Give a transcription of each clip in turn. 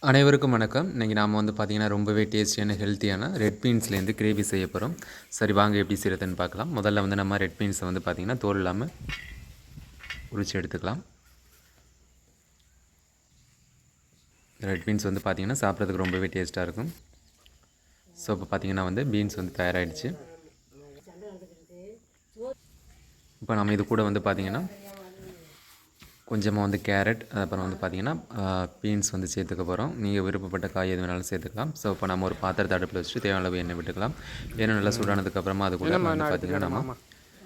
அனைவருக்கும் வணக்கம். இன்றைக்கி நாம் வந்து பார்த்திங்கன்னா ரொம்பவே டேஸ்டியான ஹெல்த்தியான ரெட் பீன்ஸ்லேருந்து கிரேவி செய்ய போகிறோம். சரி வாங்க எப்படி செய்கிறதுன்னு பார்க்கலாம். முதல்ல வந்து நம்ம ரெட் பீன்ஸை வந்து பார்த்திங்கன்னா தோல் இல்லாமல் உரித்து எடுத்துக்கலாம். ரெட் பீன்ஸ் வந்து பார்த்திங்கன்னா சாப்பிட்றதுக்கு ரொம்பவே டேஸ்ட்டாக இருக்கும். ஸோ இப்போ பார்த்திங்கன்னா வந்து பீன்ஸ் வந்து தயாராகிடுச்சு. இப்போ நம்ம இது கூட வந்து பார்த்திங்கன்னா கொஞ்சமாக வந்து கேரட், அப்புறம் வந்து பார்த்திங்கன்னா பீன்ஸ் வந்து சேர்த்துக்க போகிறோம். நீங்கள் விருப்பப்பட்ட காய் எது வேணாலும் சேர்த்துக்கலாம். ஸோ இப்போ நம்ம ஒரு பாத்திரத்தை அடுப்பில் வச்சுட்டு தேவையான அளவு எண்ணெய் விட்டுக்கலாம். எண்ணெய் நல்லா சூடானதுக்கப்புறமா அது கூட வந்து பார்த்திங்கன்னா நம்ம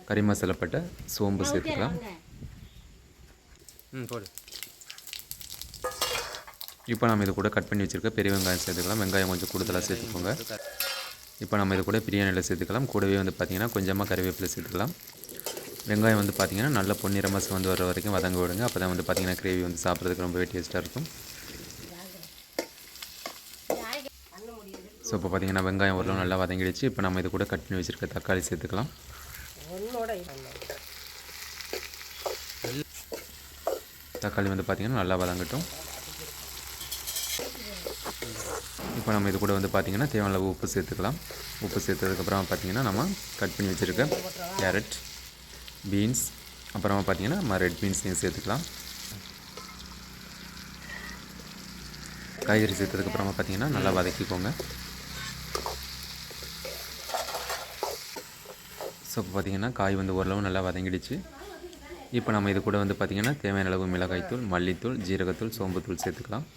கறி மசாலாப்பட்ட சோம்பு சேர்த்துக்கலாம். இப்போ நம்ம இது கூட கட் பண்ணி வச்சுருக்க பெரிய வெங்காயம் சேர்த்துக்கலாம். வெங்காயம் கொஞ்சம் கூடுதலாக சேர்த்துக்கோங்க. இப்போ நம்ம இது கூட பிரியாணியில் சேர்த்துக்கலாம். கூடவே வந்து பார்த்திங்கன்னா கொஞ்சமாக கறிவேப்பிலை சேர்த்துக்கலாம். வெங்காயம் வந்து பார்த்திங்கன்னா நல்ல பொன்னிறமாக வந்து வர வரைக்கும் வதங்க விடுங்க. அப்போ தான் வந்து பார்த்திங்கன்னா கிரேவி வந்து சாப்பிட்றதுக்கு ரொம்பவே டேஸ்ட்டாக இருக்கும். ஸோ இப்போ பார்த்திங்கன்னா வெங்காயம் ஓரளவு நல்லா வதங்கிடுச்சு. இப்போ நம்ம இது கூட கட் பண்ணி வச்சுருக்க தக்காளி சேர்த்துக்கலாம். தக்காளி வந்து பார்த்திங்கன்னா நல்லா வதங்கட்டும். இப்போ நம்ம இது கூட வந்து பார்த்திங்கன்னா தேவையான அளவு உப்பு சேர்த்துக்கலாம். உப்பு சேர்த்ததுக்கப்புறம் பார்த்திங்கன்னா நம்ம கட் பண்ணி வச்சுருக்க கேரட், பீன்ஸ், அப்புறமா பார்த்திங்கன்னா நம்ம ரெட் பீன்ஸையும் சேர்த்துக்கலாம். காய்கறி சேர்த்ததுக்கப்புறமா பார்த்திங்கன்னா நல்லா வதக்கிக்கோங்க. ஸோ இப்போ பார்த்திங்கன்னா காய் வந்து ஓரளவு நல்லா வதங்கிடுச்சு. இப்போ நம்ம இது கூட வந்து பார்த்திங்கன்னா தேவையான அளவு மிளகாய்த்தூள், மல்லித்தூள், ஜீரகத்தூள், சோம்புத்தூள் சேர்த்துக்கலாம்.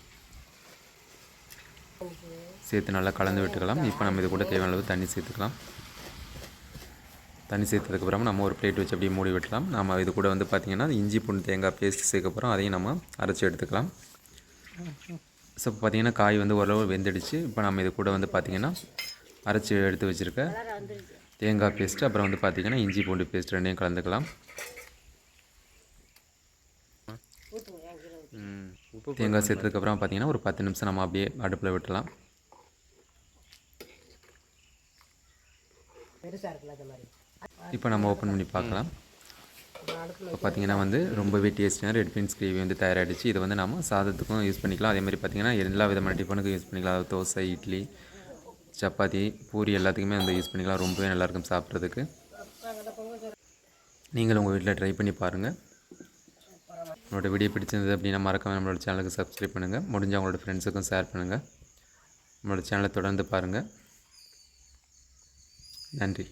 சேர்த்து நல்லா கலந்து விட்டுக்கலாம். இப்போ நம்ம இது கூட தேவையான அளவு தண்ணி சேர்த்துக்கலாம். தண்ணி சேர்த்ததுக்கப்புறமா நம்ம ஒரு பிளேட் வச்சு அப்படியே மூடி விட்டலாம். நம்ம இது கூட வந்து பார்த்திங்கன்னா இஞ்சி பூண்டு தேங்காய் பேஸ்ட் சேர்க்க போகிறோம். அதையும் நம்ம அரைச்சி எடுத்துக்கலாம். ஸோ இப்போ பார்த்திங்கன்னா காய் வந்து ஓரளவு வெந்துடுச்சு. இப்போ நம்ம இது கூட வந்து பார்த்திங்கன்னா அரைச்சி எடுத்து வச்சுருக்க தேங்காய் பேஸ்ட்டு, அப்புறம் வந்து பார்த்திங்கன்னா இஞ்சி பூண்டு பேஸ்ட் ரெண்டையும் கலந்துக்கலாம். தேங்காய் சேர்த்ததுக்கப்புறம் பார்த்திங்கன்னா ஒரு 10 நிமிஷம் நம்ம அப்படியே அடுப்பில் விட்டலாம். இப்போ நம்ம ஓப்பன் பண்ணி பார்க்கலாம். இப்போ பார்த்திங்கன்னா வந்து ரொம்பவே டேஸ்டியான ரெட் பீன்ஸ் கிரேவி வந்து தயாராகிடுச்சு. இதை வந்து நம்ம சாதத்துக்கும் யூஸ் பண்ணிக்கலாம். அதே மாதிரி பார்த்திங்கன்னா எல்லா விதமான டிஃபனுக்கும் யூஸ் பண்ணிக்கலாம். அதாவது தோசை, இட்லி, சப்பாத்தி, பூரி எல்லாத்துக்குமே வந்து யூஸ் பண்ணிக்கலாம். ரொம்பவே நல்லாயிருக்கும் சாப்பிட்றதுக்கு. நீங்கள் உங்கள் வீட்டில் ட்ரை பண்ணி பாருங்கள். உங்களோட வீடியோ பிடிச்சிருந்தது அப்படின்னா மறக்காம நம்மளோட சேனலுக்கு சப்ஸ்கிரைப் பண்ணுங்கள். முடிஞ்ச அவங்களோட ஃப்ரெண்ட்ஸுக்கும் ஷேர் பண்ணுங்கள். நம்மளோட சேனலை தொடர்ந்து பாருங்கள். நன்றி.